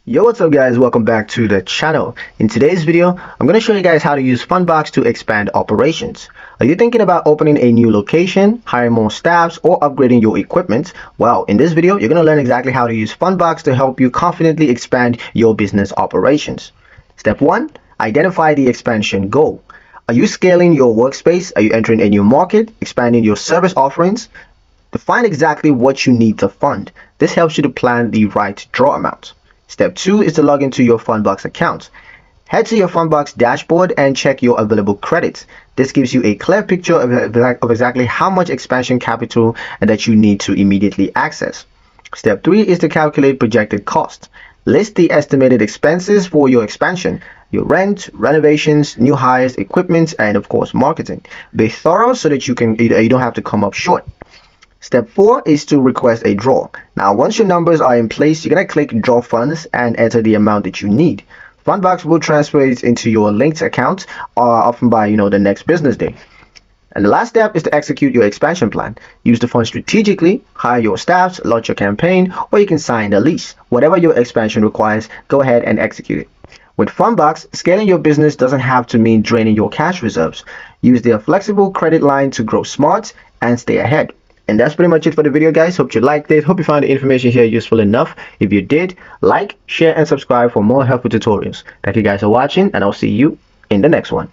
Yo, what's up guys, welcome back to the channel. In today's video, I'm going to show you guys how to use Fundbox to expand operations. Are you thinking about opening a new location, hiring more staffs, or upgrading your equipment? Well, in this video, you're going to learn exactly how to use Fundbox to help you confidently expand your business operations. Step 1. Identify the expansion goal. Are you scaling your workspace? Are you entering a new market, expanding your service offerings? Define exactly what you need to fund. This helps you to plan the right draw amount. Step 2 is to log into your Fundbox account. Head to your Fundbox dashboard and check your available credits. This gives you a clear picture of exactly how much expansion capital that you need to immediately access. Step 3 is to calculate projected cost. List the estimated expenses for your expansion, your rent, renovations, new hires, equipment, and of course marketing. Be thorough so that you don't have to come up short. Step 4 is to request a draw. Now, once your numbers are in place, you're going to click Draw Funds and enter the amount that you need. Fundbox will transfer it into your linked account, often by the next business day. And the last step is to execute your expansion plan. Use the funds strategically, hire your staffs, launch your campaign, or you can sign a lease. Whatever your expansion requires, go ahead and execute it. With Fundbox, scaling your business doesn't have to mean draining your cash reserves. Use their flexible credit line to grow smart and stay ahead. And that's pretty much it for the video, guys. Hope you liked it. Hope you found the information here useful enough. If you did, like, share, and subscribe for more helpful tutorials. Thank you guys for watching, and I'll see you in the next one.